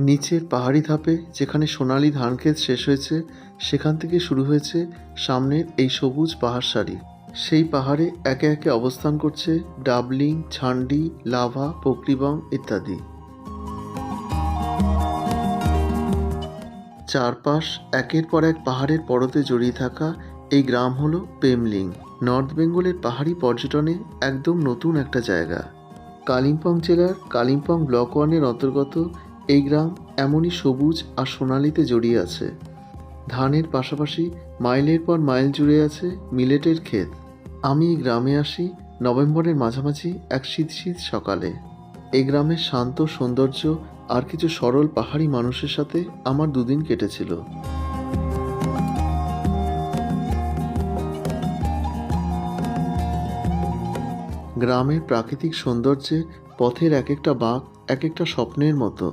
নিচের পাহাড়ি ধাপে যেখানে সোনালি ধানক্ষেত শেষ হয়েছে সেখান থেকে শুরু হয়েছে সামনের এই সবুজ পাহাড় সারি। সেই পাহাড়ে একে একে অবস্থান করছে ডাবলিং, ছান্ডি, লাভা, পোকরিবং ইত্যাদি। চারপাশ একের পর এক পাহাড়ের পরতে জড়িয়ে থাকা এই গ্রাম হলো পেমলিং। নর্থ বেঙ্গলের পাহাড়ি পর্যটনে একদম নতুন একটা জায়গা। কালিম্পং জেলার কালিম্পং ব্লক 1-এর অন্তর্গত এই গ্রাম এমনই সবুজ আর সোনালিতে জড়িয়ে আছে। ধানের পাশাপাশি মাইলের পর মাইল জুড়ে আছে মিলেটের ক্ষেত। আমি এই গ্রামে আসি নভেম্বরের মাঝামাঝি এক শীত শীত সকালে। এই গ্রামের শান্ত সৌন্দর্য আর কিছু সরল পাহাড়ি মানুষের সাথে আমার দুদিন কেটেছিল। গ্রামের প্রাকৃতিক সৌন্দর্যে পথের এক একটা বাঁক এক একটা স্বপ্নের মতো।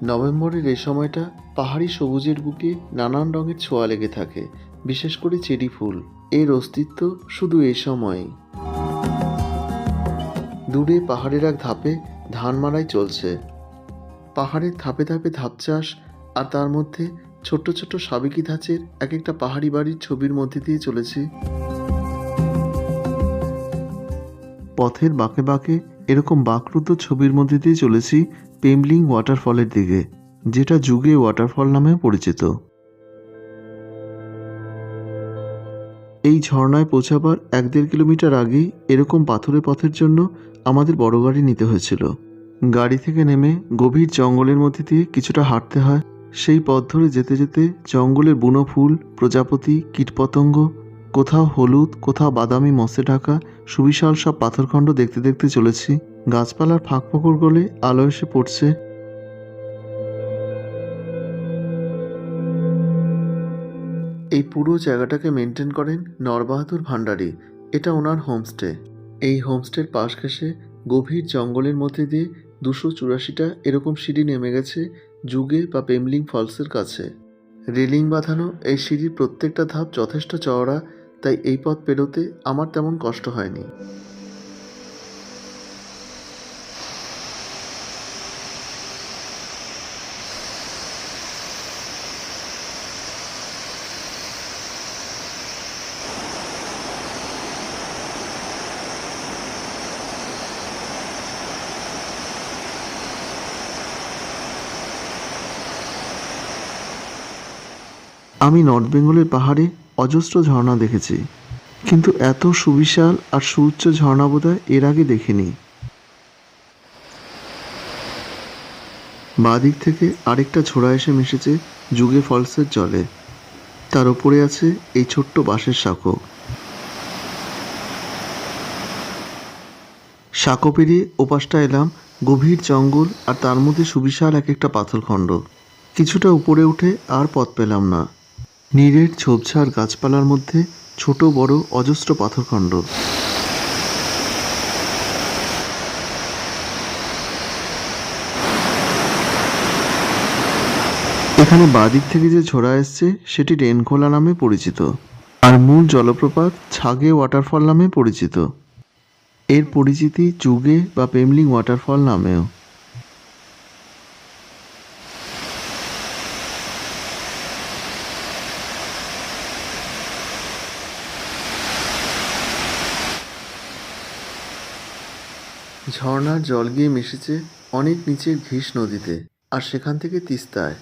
নভেম্বরের এই সময়টা পাহাড়ি সবুজের বুকে নানান রঙের ছোঁয়া লেগে থাকে, বিশেষ করে চেরি ফুল। এর অস্তিত্ব শুধু এই সময়ই। দূরে পাহাড়ের এক ধাপে ধান মাড়াই চলছে। পাহাড়ের ধাপে ধাপে ধাপ চাষ, আর তার মধ্যে ছোট্ট ছোট্ট সাবেকি ধাঁচের এক একটা পাহাড়ি বাড়ির ছবির মধ্যে দিয়ে চলেছি। পথের বাঁকে বাঁকে এরকম বাঁকরুদ্ধ ছবির মধ্যে দিয়ে চলেছি পেমলিং ওয়াটারফলের দিকে, যেটা যুগে ওয়াটারফল নামেও পরিচিত। এই ঝর্ণায় পৌঁছাবার 1-1.5 কিলোমিটার আগেই এরকম পাথুরে পথের জন্য আমাদের বড় গাড়ি নিতে হয়েছিল। গাড়ি থেকে নেমে গভীর জঙ্গলের মধ্যে দিয়ে কিছুটা হাঁটতে হয়। সেই পথ ধরে যেতে যেতে জঙ্গলের বুনো ফুল, প্রজাপতি, কীটপতঙ্গ, কোথাও হলুদ কোথাও বাদামি মসে ঢাকা সুবিশাল সব পাথরখণ্ড দেখতে দেখতে চলেছি। গাছপালার ফাঁক ফোকর গলে আলো এসে পড়ছে। এই পুরো জায়গাটাকে মেনটেন করেন নরবাহাদুর ভান্ডারী। এটা ওনার হোমস্টে। এই হোমস্টের পাশ ঘেঁষে গভীর জঙ্গলের মধ্যে দিয়ে 284টা এরকম সিঁড়ি নেমে গেছে যুগে বা পেমলিং ফলসের কাছে। রেলিং বাঁধানো এই সিঁড়ির প্রত্যেকটা ধাপ যথেষ্ট চওড়া, তাই এই পথ পেরোতে আমার তেমন কষ্ট হয়নি। আমি নর্থ বেঙ্গলের পাহাড়ে অজস্র ঝর্ণা দেখেছি, কিন্তু এত সুবিশাল আর সুউচ্চ ঝর্ণা বোধহয় এর আগে দেখিনি। বাঁদিক থেকে আরেকটা ঝোড়া এসে মিশেছে যুগে ফলসের জলে। তার উপরে আছে এই ছোট্ট বাঁশের সাঁকো। সাঁকো পেরিয়ে ওপাশটা এলাম গভীর জঙ্গল, আর তার মধ্যে সুবিশাল এক একটা পাথরখণ্ড। কিছুটা উপরে উঠে আর পথ পেলাম না। নীরের ঝোপঝাড় গাছপালার মধ্যে ছোট বড় অজস্র পাথরখণ্ড। এখানে বাঁদিক থেকে যে ঝোড়া এসছে সেটি রেনখোলা নামে পরিচিত, আর মূল জলপ্রপাত ছাগে ওয়াটারফল নামে পরিচিত। এর পরিচিতি যুগে বা পেমলিং ওয়াটারফল নামেও। ঝর্ণার জল গিয়ে মিশেছে অনেক নিচের ঘিস নদীতে, আর সেখান থেকে তিস্তায়।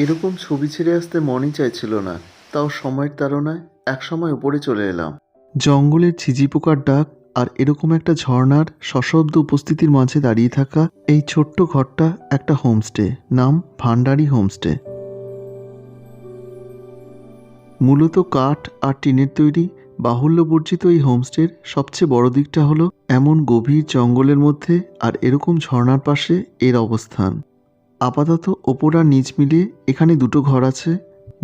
এরকম ছবি ছেড়ে আসতে মনই চাইছিল না, তাও সময়ের তাড়নায় একসময় উপরে চলে এলাম। জঙ্গলের ঝিঝি পোকার ডাক আর এরকম একটা ঝর্ণার সশব্দ উপস্থিতির মাঝে দাঁড়িয়ে থাকা এই ছোট্ট ঘরটা একটা হোমস্টে, নাম ভান্ডারী হোমস্টে। মূলত কাঠ আর টিনের তৈরি বাহুল্যবর্জিত এই হোমস্টের সবচেয়ে বড় দিকটা হলো এমন গভীর জঙ্গলের মধ্যে আর এরকম ঝর্ণার পাশে এর অবস্থান। আপাতত ওপর আর নিচ মিলিয়ে এখানে দুটো ঘর আছে।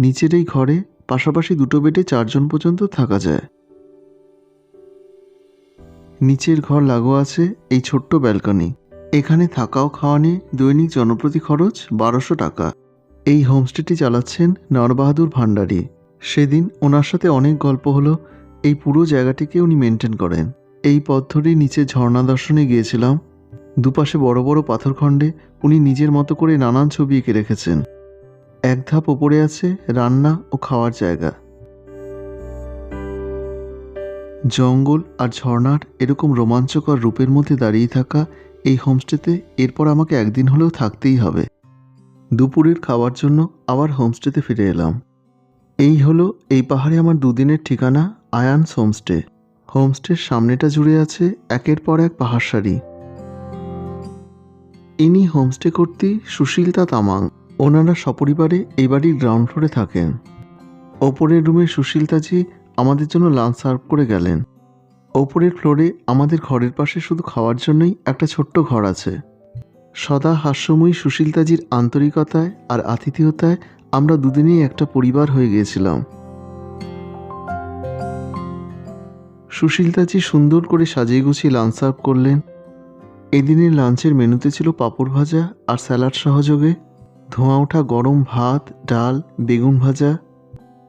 নিচের এই ঘরে পাশাপাশি দুটো বেডে 4 জন পর্যন্ত থাকা যায়। নিচের ঘর লাগোয়া আছে এই ছোট্ট ব্যালকনি। এখানে থাকা ও খাওয়া নিয়ে দৈনিক জনপ্রতি খরচ 1200 টাকা। এই হোমস্টেটি চালাচ্ছেন নরবাহাদুর ভান্ডারী। সেদিন ওনার সাথে অনেক গল্প হলো। এই পুরো জায়গাটিকে উনি মেনটেন করেন। এই পথ ধরেই নিচে ঝর্ণা দর্শনে গিয়েছিলাম। দুপাশে বড় বড় পাথরখণ্ডে উনি নিজের মতো করে নানান ছবি এঁকে রেখেছেন। এক ধাপ ওপরে আছে রান্না ও খাওয়ার জায়গা। জঙ্গল আর ঝর্ণার এরকম রোমাঞ্চকর রূপের মধ্যে দাঁড়িয়ে থাকা এই হোমস্টেতে এরপর আমাকে একদিন হলেও থাকতেই হবে। দুপুরের খাওয়ার জন্য আবার হোমস্টেতে ফিরে এলাম। এই হলো এই পাহাড়ে আমার দুদিনের ঠিকানা, আয়ানস হোমস্টে। হোমস্টের সামনেটা জুড়ে আছে একের পর এক পাহাড় সারি। ইনি হোমস্টে কর্ত্রী সুশীলতা তামাং। ওনারা সপরিবারে এই বাড়ির গ্রাউন্ড ফ্লোরে থাকেন। ওপরের রুমে সুশীলতাজি আমাদের জন্য লাঞ্চ সার্ভ করে গেলেন। ওপরের ফ্লোরে আমাদের ঘরের পাশে শুধু খাওয়ার জন্যই একটা ছোট্ট ঘর আছে। সদা হাস্যময়ী সুশীলতাজির আন্তরিকতায় আর আতিথেয়তায় আমরা দুদিনেই একটা পরিবার হয়ে গিয়েছিলাম। সুশীলতাজি সুন্দর করে সাজিয়ে গুছিয়ে লাঞ্চ সার্ভ করলেন। এদিনের লাঞ্চের মেনুতে ছিল পাঁপড় ভাজা আর স্যালাড সহযোগে ধোঁয়া ওঠা গরম ভাত, ডাল, বেগুন ভাজা,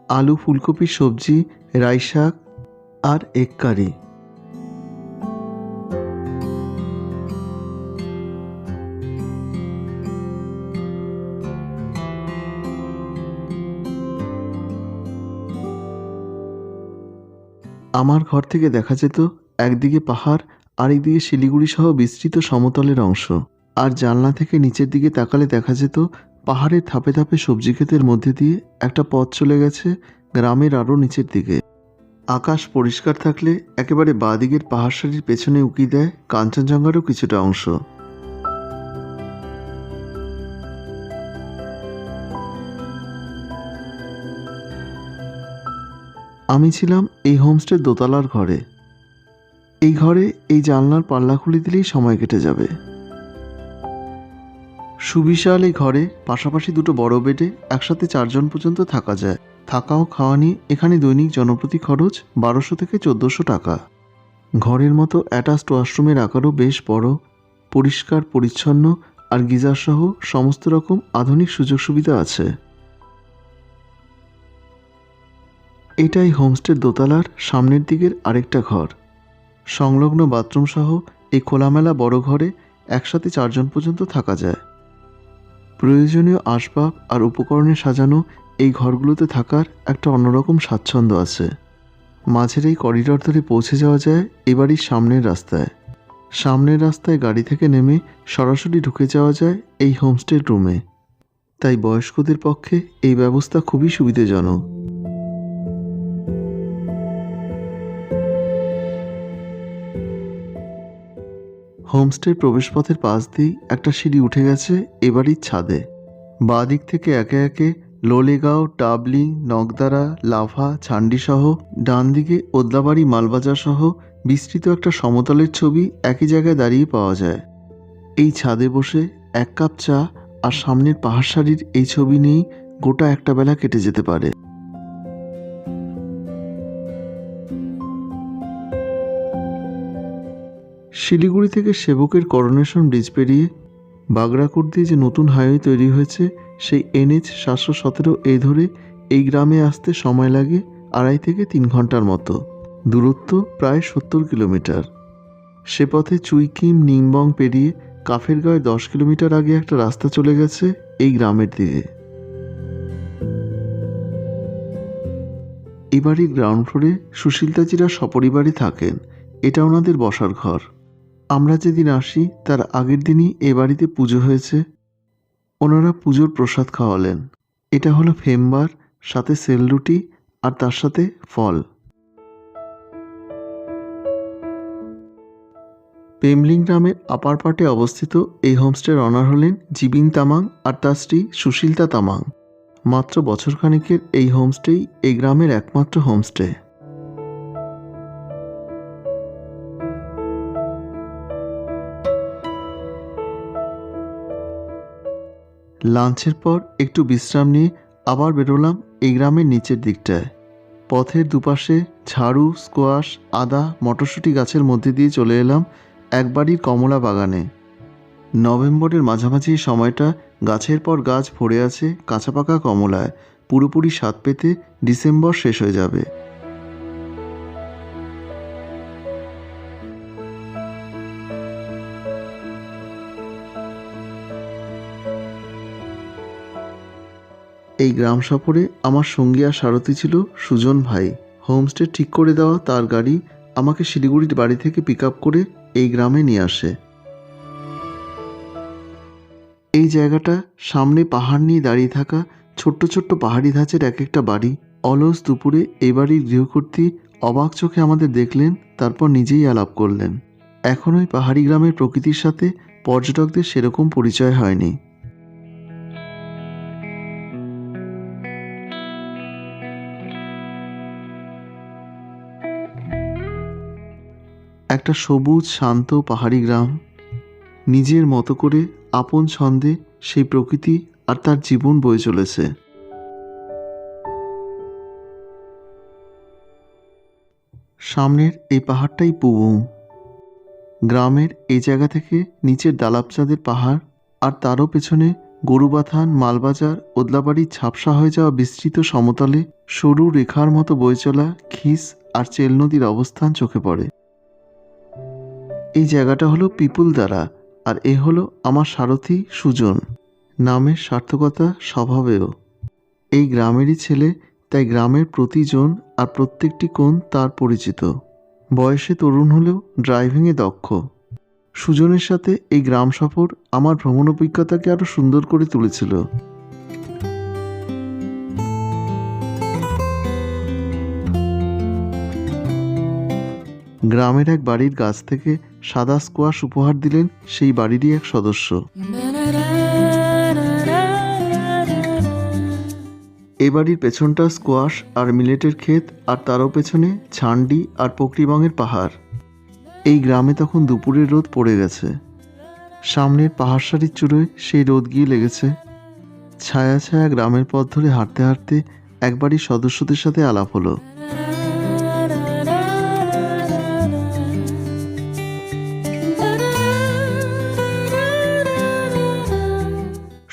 আলু ফুলকপির সবজি, রাই শাক আর এগ কারি। আমার ঘর থেকে দেখা যেত একদিকে পাহাড় আর একদিকে শিলিগুড়ি সহ বিস্তৃত সমতলের অংশ। আর জানলা থেকে নিচের দিকে তাকালে দেখা যেত পাহাড়ের ধাপে ধাপে সবজি ক্ষেতের মধ্যে দিয়ে একটা পথ চলে গেছে গ্রামের আরও নিচের দিকে। আকাশ পরিষ্কার থাকলে একেবারে বাঁ দিকের পাহাড় সারির পেছনে উকি দেয় কাঞ্চনজঙ্ঘারও কিছুটা অংশ। আমি ছিলাম এই হোমস্টের দোতলার ঘরে। এই ঘরে এই জানলার পাল্লা খুলে দিলেই সময় কেটে যাবে। সুবিশাল এই ঘরে পাশাপাশি দুটো বড় বেডে একসাথে 4 জন পর্যন্ত থাকা যায়। থাকা ও খাওয়া নিয়ে এখানে দৈনিক জনপ্রতি খরচ 1200 থেকে 1400 টাকা। ঘরের মতো অ্যাটাচড ওয়াশরুমের আকারও বেশ বড়, পরিষ্কার পরিচ্ছন্ন আর গিজার সহ সমস্ত রকম আধুনিক সুযোগ সুবিধা আছে। এটাই হোমস্টের দোতলার সামনের দিকের আরেকটা ঘর। সংলগ্ন বাথরুম সহ এই খোলামেলা বড় ঘরে একসাথে 4 জন পর্যন্ত থাকা যায়। প্রয়োজনীয় আসবাব আর উপকরণে সাজানো এই ঘরগুলোতে থাকার একটা অন্যরকম স্বাচ্ছন্দ্য আছে। মাঝের এই করিডর ধরে পৌঁছে যাওয়া যায় এ বাড়ির সামনের রাস্তায়। সামনের রাস্তায় গাড়ি থেকে নেমে সরাসরি ঢুকে যাওয়া যায় এই হোমস্টের রুমে। তাই বয়স্কদের পক্ষে এই ব্যবস্থা খুবই সুবিধাজনক। হোমস্টের প্রবেশপথের পাশ দিয়েই একটা সিঁড়ি উঠে গেছে এ বাড়ির ছাদে। বাঁ দিক থেকে একে একে লোলেগাঁও, টাবলি, নগদারা, লাভা, ছান্ডি সহ, ডান দিকে ওদলাবাড়ি, মালবাজার সহ বিস্তৃত একটা সমতলের ছবি একই জায়গায় দাঁড়িয়ে পাওয়া যায়। এই ছাদে বসে 1 কাপ চা আর সামনের পাহাড় সারির এই ছবি নিয়েই গোটা একটা বেলা কেটে যেতে পারে। শিলিগুড়ি থেকে সেবকের করোনেশন ব্রিজ পেরিয়ে বাগড়াকোট দিয়ে যে নতুন হাইওয়ে তৈরি হয়েছে সেই NH 717 এই ধরে এই গ্রামে আসতে সময় লাগে 2.5 থেকে 3 ঘন্টার মতো। দূরত্ব প্রায় 70 কিলোমিটার। সে পথে চুইকিম, নিংবং পেরিয়ে কাফের গাঁয়ে 10 কিলোমিটার আগে একটা রাস্তা চলে গেছে এই গ্রামের দিকে। এই বাড়ির গ্রাউন্ড ফ্লোরে সুশীলতাজিরা সপরিবারে থাকেন। এটা ওনাদের বসার ঘর। আমরা যেদিন আসি তার আগের দিনই এ বাড়িতে পুজো হয়েছে। ওনারা পুজোর প্রসাদ খাওয়ালেন। এটা হলো ফেমবার, সাথে সেলরুটি আর তার সাথে ফল। পেমলিং গ্রামের আপার পার্টে অবস্থিত এই হোমস্টের অনার হলেন জিবিং তামাং আর তার স্ত্রী সুশীলতা তামাং। মাত্র বছরখানেকের এই হোমস্টেই এই গ্রামের একমাত্র হোমস্টে। লাঞ্চের পর একটু বিশ্রাম নিয়ে আবার বেরোলাম এই গ্রামের নিচের দিকটায়। পথের দুপাশে ঝাড়ু, স্কোয়াশ, আদা, মটরশুঁটি গাছের মধ্যে দিয়ে চলে এলাম এক বাড়ির কমলা বাগানে। নভেম্বরের মাঝামাঝি সময়টা গাছের পর গাছ ভরে আছে কাঁচা পাকা কমলায়। পুরোপুরি স্বাদ পেতে ডিসেম্বর শেষ হয়ে যাবে। এই গ্রাম সফরে আমার সঙ্গী আর সারথি ছিল সুজন ভাই। হোমস্টে ঠিক করে দেওয়া তার গাড়ি আমাকে শিলিগুড়ির বাড়ি থেকে পিক আপ করে এই গ্রামে নিয়ে আসে। এই জায়গাটা সামনে পাহাড় নিয়ে দাঁড়িয়ে থাকা ছোট্ট ছোট্ট পাহাড়ি ধাঁচের এক একটা বাড়ি। অলস দুপুরে এই বাড়ির গৃহকর্ত্রী অবাক চোখে আমাদের দেখলেন, তারপর নিজেই আলাপ করলেন। এখন ওই পাহাড়ি গ্রামের প্রকৃতির সাথে পর্যটকদের সেরকম পরিচয় হয়নি। একটা সবুজ শান্ত পাহাড়ি গ্রাম, নিজের মতো করে আপন ছন্দে সেই প্রকৃতি আর তার জীবন বয়ে চলেছে। সামনের এই পাহাড়টাই পুবুং। গ্রামের এই জায়গা থেকে নিচের দালাবচাঁদের পাহাড়, আর তারও পেছনে গরুবাথান, মালবাজার, ওদলাবাড়ির ঝাপসা হয়ে যাওয়া বিস্তৃত সমতলে সরু রেখার মতো বয়ে চলা খিস আর চেল নদীর অবস্থান চোখে পড়ে। এই জায়গাটা হলো পিপুলদারা, আর এ হলো আমার সারথি সুজন। নামের সার্থকতা স্বভাবেও। এই গ্রামেরই ছেলে, তাই গ্রামের প্রতিজন আর প্রত্যেকটি কোণ তার পরিচিত। বয়সে তরুণ হলেও ড্রাইভিংয়ে দক্ষ। সুজনের সাথে এই গ্রাম সফর আমার ভ্রমণ অভিজ্ঞতাকে আরও সুন্দর করে তুলেছিল। গ্রামের এক বাড়ির গাছ থেকে সাদা স্কোয়াশ উপহার দিলেন সেই বাড়িরই এক সদস্য। এ বাড়ির পেছনটা স্কোয়াশ আর মিলেটের ক্ষেত, আর তারও পেছনে ছান্ডি আর পোকরিবংয়ের পাহাড়। এই গ্রামে তখন দুপুরের রোদ পড়ে গেছে। সামনের পাহাড় সারির চূড়োয় সেই রোদ গিয়ে লেগেছে। ছায়া ছায়া গ্রামের পথ ধরে হাঁটতে হাঁটতে এক বাড়ির সদস্যদের সাথে আলাপ হলো।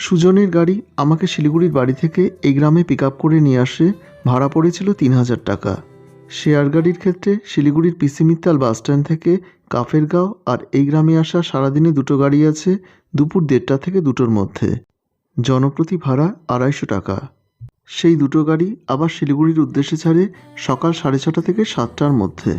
সুজনের গাড়ি আমাকে শিলিগুড়ির বাড়ি থেকে এই গ্রামে পিক আপ করে নিয়ে আসে। ভাড়া পড়েছিল ৩,০০০ টাকা। শেয়ার গাড়ির ক্ষেত্রে শিলিগুড়ির পিসি মিত্তাল বাসস্ট্যান্ড থেকে কাফেরগাঁও আর এই গ্রামে আসা সারাদিনে দুটো গাড়ি আছে, দুপুর ১:৩০ থেকে ২টোর মধ্যে। জনপ্রতি ভাড়া ২৫০ টাকা। সেই দুটো গাড়ি আবার শিলিগুড়ির উদ্দেশ্যে ছাড়ে সকাল ৬:৩০ থেকে ৭টার মধ্যে।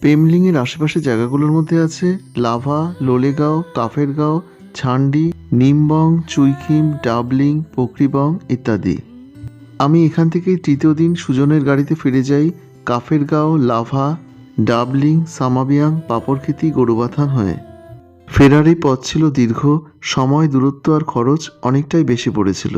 পেমলিংয়ের আশেপাশে জায়গাগুলোর মধ্যে আছে লাভা, লোলেগাঁও, কাফেরগাঁও, ছান্ডি, নিমবং, চুইখিম, ডাবলিং, পোকরিবং ইত্যাদি। আমি এখান থেকে তৃতীয় দিন সুজনের গাড়িতে ফিরে যাই কাফেরগাঁও, লাভা, ডাবলিং, সামাবিয়াং, পাপড়খেতি, গরুবাথান হয়ে। ফেরার এই পথ ছিল দীর্ঘ, সময়, দূরত্ব আর খরচ অনেকটাই বেশি পড়েছিল।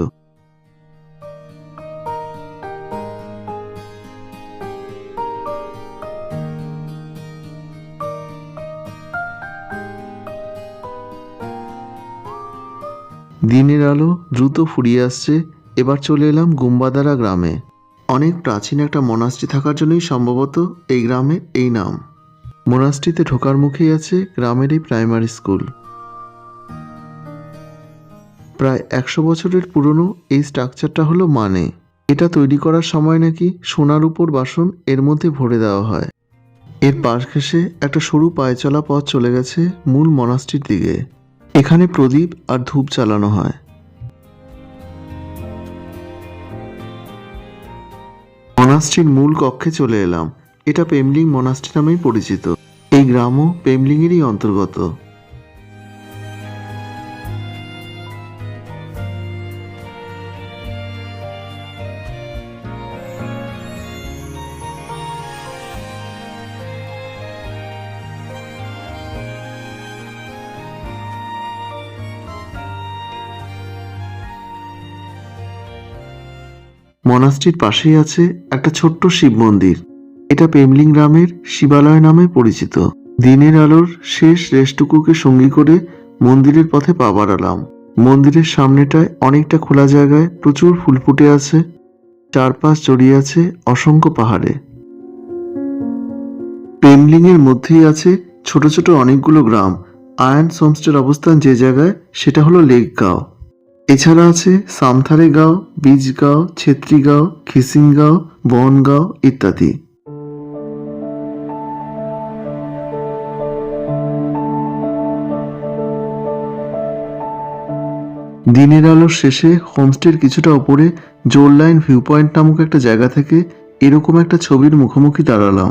দিনের আলো দ্রুত ফুরিয়ে আসছে। এবার চলে এলাম গুম্বাদারা গ্রামে। অনেক প্রাচীন একটা মনাস্ট্রি থাকার জন্যই সম্ভবত এই গ্রামের এই নাম। মনাস্ট্রিতে ঢোকার মুখেই আছে গ্রামের এই প্রাইমারি স্কুল। প্রায় ১০০ বছরের পুরনো এই স্ট্রাকচারটা হলো মানে। এটা তৈরি করার সময় নাকি সোনার উপর বাসন এর মধ্যে ভরে দেওয়া হয়। এর পাশ ঘেঁষে একটা সরু পায়ে চলা পথ চলে গেছে মূল মনাস্ট্রির দিকে। এখানে প্রদীপ আর ধূপ জ্বালানো হয়। মনাস্ট্রির মূল কক্ষে চলে এলাম। এটা পেমলিং মনাস্ট্রি নামেই পরিচিত। এই গ্রামও পেমলিংয়েরই অন্তর্গত। মনাস্ট্রির পাশেই আছে একটা ছোট্ট শিব মন্দির। এটা পেমলিং গ্রামের শিবালয় নামে পরিচিত। দিনের আলোর শেষ রেশটুকুকে সঙ্গী করে মন্দিরের পথে পা বাড়ালাম। মন্দিরের সামনেটায় অনেকটা খোলা জায়গায় প্রচুর ফুল ফুটে আছে। চারপাশ জড়িয়ে আছে অসংখ্য পাহাড়ে। পেমলিং এর মধ্যেই আছে ছোট ছোট অনেকগুলো গ্রাম। আয়ান্স হোমস্টের অবস্থান যে জায়গায় সেটা হলো লেক গাঁও। এছাড়া আছে সামথারে গাঁও, বীজগাঁও, ছেত্রীগাঁও, খিসিংগাঁও, বনগাঁও ইত্যাদি। দিনের আলোর শেষে হোমস্টের কিছুটা ওপরে জোরলাইন ভিউ পয়েন্ট নামক একটা জায়গা থেকে এরকম একটা ছবির মুখোমুখি দাঁড়ালাম।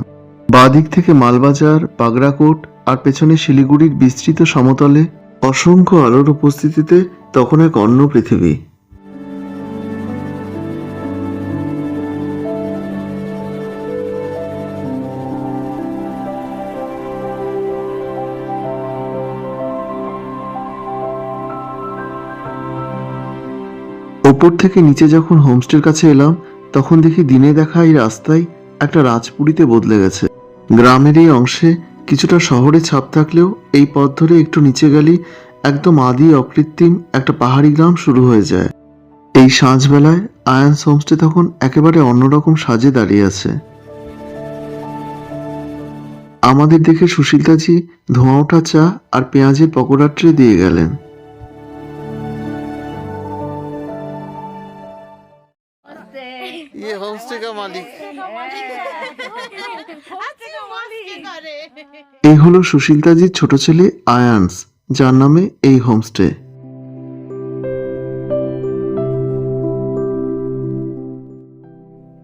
বাঁদিক থেকে মালবাজার, বাগরাকোট আর পেছনে শিলিগুড়ির বিস্তৃত সমতলে অসংখ্য আলোর উপস্থিতিতে তখন এক অন্য পৃথিবী। ওপর থেকে নিচে যখন হোমস্টের কাছে এলাম তখন দেখি দিনে দেখা এই রাস্তায় একটা রাজপুরীতে বদলে গেছে। গ্রামের এই অংশে কিছুটা শহরে ছাপ থাকলেও এই পথ ধরে একটু নিচে গেলেই একদম আদি অকৃত্রিম একটা পাহাড়ি গ্রাম শুরু হয়ে যায়। এই সাঁঝবেলায় আয়ান্স হোমস্টে তখন একেবারে অন্যরকম সাজে দাঁড়িয়ে আছে। আমাদের দেখে সুশীলতাজি ধোঁয়া ওঠা চা আর পেঁয়াজের পকোড়া ট্রে দিয়ে গেলেন। ये होमस्टे का मालिक। এই হলো সুশীলতাজির ছোট ছেলে আয়ান্স, যার নামে এই হোমস্টে।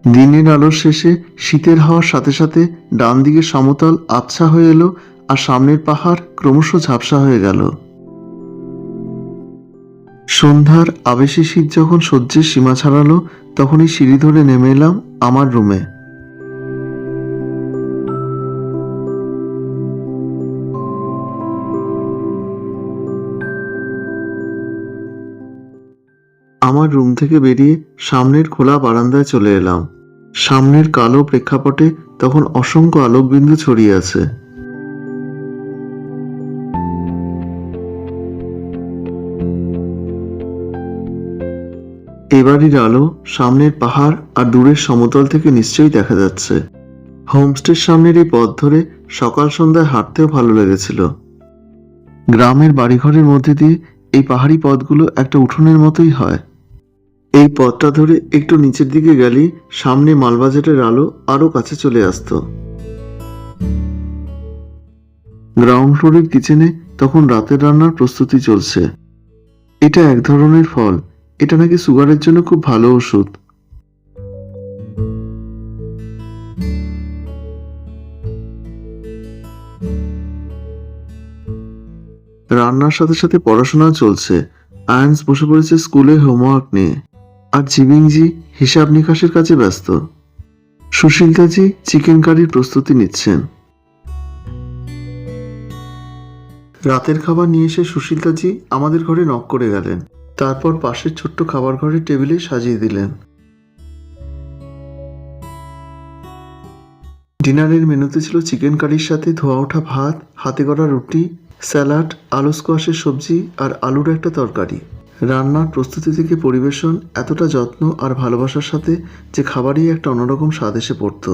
দিনের আলোর শেষে শীতের হাওয়ার সাথে সাথে ডান দিকে সমতল আবছা হয়ে এলো আর সামনের পাহাড় ক্রমশ ঝাপসা হয়ে গেল। সন্ধ্যার আবেশী শীত যখন সহ্যের সীমা ছাড়ালো তখনই সিঁড়ি ধরে নেমে এলাম আমার রুমে। আমার রুম থেকে বেরিয়ে সামনের খোলা বারান্দায় চলে এলাম। সামনের কালো প্রেক্ষাপটে তখন অসংখ্য আলোকবিন্দু ছড়িয়ে আছে। এবারের আলো সামনের পাহাড় আর দূরের সমতল থেকে নিশ্চয়ই দেখা যাচ্ছে। হোমস্টের সামনের এই পথ ধরে সকাল সন্ধ্যায় হাঁটতেও ভালো লেগেছিল। গ্রামের বাড়িঘরের মধ্যে দিয়ে এই পাহাড়ি পথগুলো একটা উঠোনের মতোই হয়। এই পথটা ধরে একটু নিচের দিকে গেলেই সামনে মালবাজারের আলো আরো কাছে চলে আসতো। গ্রাউন্ড ফ্লোরের কিচেনে তখন রাতের রান্নার প্রস্তুতি চলছে। এটা এক ধরনের ফল, এটা নাকি সুগারের জন্য খুব ভালো ওষুধ। রান্নার সাথে সাথে পড়াশোনা চলছে। আয়ান্স বসে পড়েছে স্কুলে হোমওয়ার্ক নিয়ে, আর জিবিংজি হিসাব নিকাশের কাজে ব্যস্ত। সুশীলতাজি চিকেন কারির প্রস্তুতি নিচ্ছেন। রাতের খাবার নিয়ে এসে সুশীলতাজি আমাদের ঘরে নক করে গেলেন। তারপর পাশের ছোট্ট খাবার ঘরের টেবিলে সাজিয়ে দিলেন। ডিনারের মেনুতে ছিল চিকেন কারির সাথে ধোয়া ওঠা ভাত, হাতে করা রুটি, স্যালাড, আলু স্কোয়াশের সবজি আর আলুর একটা তরকারি। রান্নার প্রস্তুতি থেকে পরিবেশন এতটা যত্ন আর ভালোবাসার সাথে যে খাবারই একটা অন্যরকম স্বাদ এসে পড়তো।